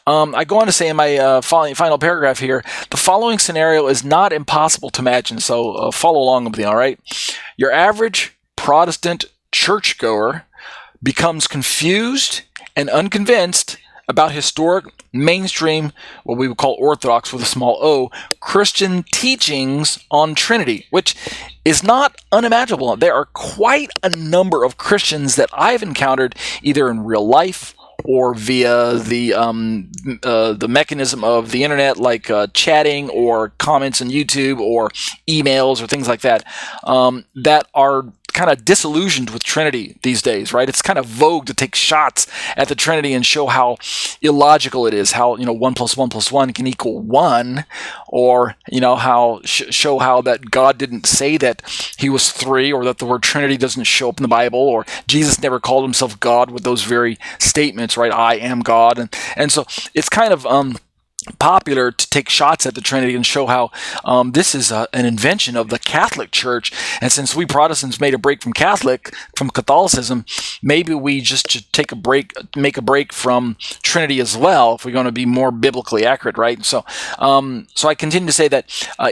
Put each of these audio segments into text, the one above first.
I go on to say in my final paragraph here, the following scenario is not impossible to imagine, so follow along with me, all right? Your average Protestant church-goer becomes confused and unconvinced about historic, mainstream, what we would call orthodox with a small o, Christian teachings on Trinity, which is not unimaginable. There are quite a number of Christians that I've encountered either in real life or via the mechanism of the internet, like chatting or comments on YouTube or emails or things like that, that are kind of disillusioned with Trinity these days, right? It's kind of vogue to take shots at the Trinity and show how illogical it is, how 1 + 1 + 1 can equal 1, or how show how that God didn't say that he was 3, or that the word Trinity doesn't show up in the Bible, or Jesus never called himself God with those very statements, right? I am God, and so it's kind of popular to take shots at the Trinity and show how this is an invention of the Catholic Church, and since we Protestants made a break from Catholicism, maybe we just should make a break from Trinity as well if we're going to be more biblically accurate, right? So I continue to say that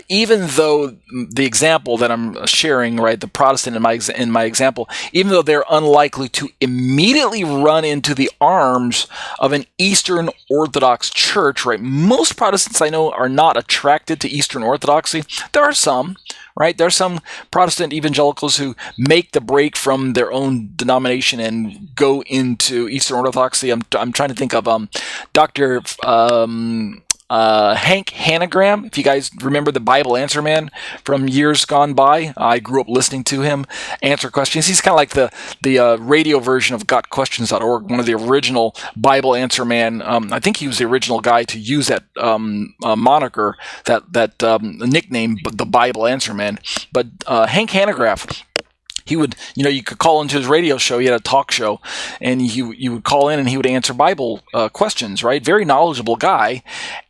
even though the example that I'm sharing, right, the Protestant in my example, even though they're unlikely to immediately run into the arms of an Eastern Orthodox Church, right? Most Protestants I know are not attracted to Eastern Orthodoxy. There are some, right? There are some Protestant evangelicals who make the break from their own denomination and go into Eastern Orthodoxy. I'm trying to think of Dr. Hank Hanegraaff, if you guys remember the Bible Answer Man from years gone by. I grew up listening to him answer questions. He's kind of like the radio version of GotQuestions.org, one of the original Bible Answer Man. I think he was the original guy to use that moniker, that nickname, the Bible Answer Man. But Hank Hanegraaff, he would, you could call into his radio show. He had a talk show, and you would call in, and he would answer Bible questions. Right, very knowledgeable guy,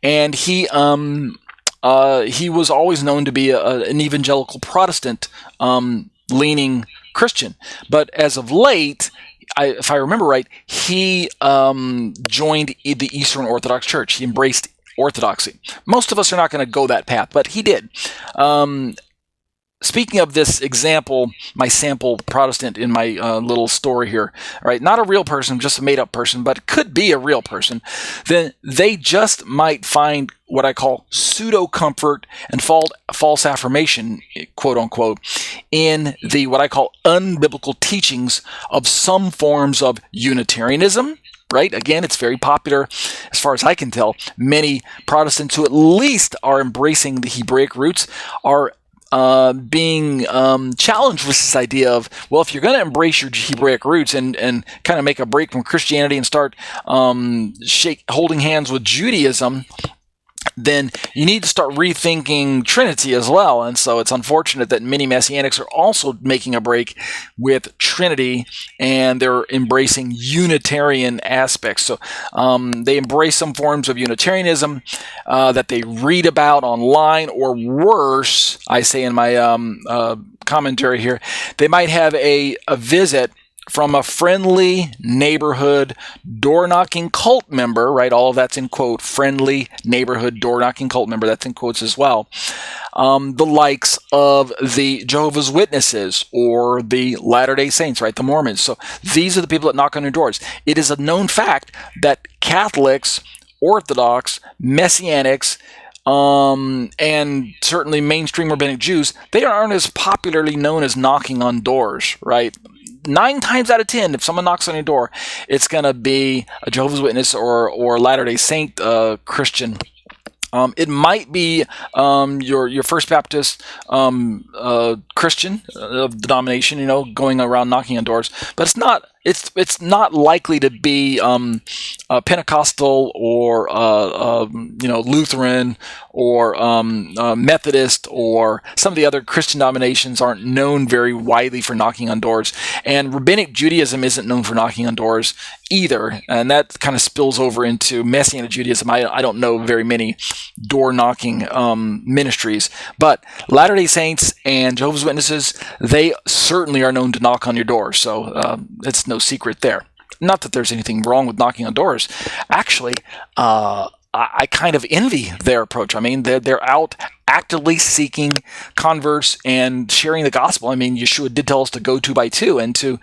and he was always known to be an evangelical Protestant leaning Christian. But as of late, if I remember right, he joined the Eastern Orthodox Church. He embraced Orthodoxy. Most of us are not going to go that path, but he did. Speaking of this example, my sample Protestant in my little story here, right? Not a real person, just a made-up person, but could be a real person. Then they just might find what I call pseudo comfort and false affirmation, quote unquote, in the what I call unbiblical teachings of some forms of Unitarianism. Right? Again, it's very popular, as far as I can tell. Many Protestants who at least are embracing the Hebraic roots are being challenged with this idea of, well, if you're going to embrace your Hebraic roots and kind of make a break from Christianity and start holding hands with Judaism, then you need to start rethinking Trinity as well. And so it's unfortunate that many Messianics are also making a break with Trinity, and they're embracing Unitarian aspects. So they embrace some forms of Unitarianism that they read about online, or worse, I say in my commentary here, they might have a visit from a friendly neighborhood door-knocking cult member, right? All of that's in quote, friendly neighborhood door-knocking cult member, that's in quotes as well. The likes of the Jehovah's Witnesses or the Latter-day Saints, right? The Mormons. So these are the people that knock on your doors. It is a known fact that Catholics, Orthodox, Messianics, and certainly mainstream rabbinic Jews, they aren't as popularly known as knocking on doors, right? 9 times out of 10, if someone knocks on your door, it's going to be a Jehovah's Witness or Latter-day Saint Christian. It might be your First Baptist Christian of denomination, going around knocking on doors, but it's not. It's not likely to be Pentecostal or Lutheran or Methodist, or some of the other Christian denominations aren't known very widely for knocking on doors, and Rabbinic Judaism isn't known for knocking on doors either, and that kind of spills over into Messianic Judaism. I don't know very many door knocking ministries, but Latter-day Saints and Jehovah's Witnesses, they certainly are known to knock on your door, so it's no secret there. not that there's anything wrong with knocking on doors. Actually, I kind of envy their approach. I mean, they're out actively seeking converts and sharing the gospel. I mean, Yeshua did tell us to go 2 by 2 and to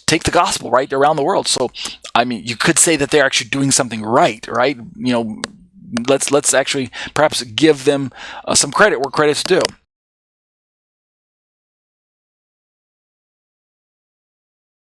take the gospel right around the world. So, I mean, you could say that they're actually doing something right? Let's actually perhaps give them some credit where credit's due.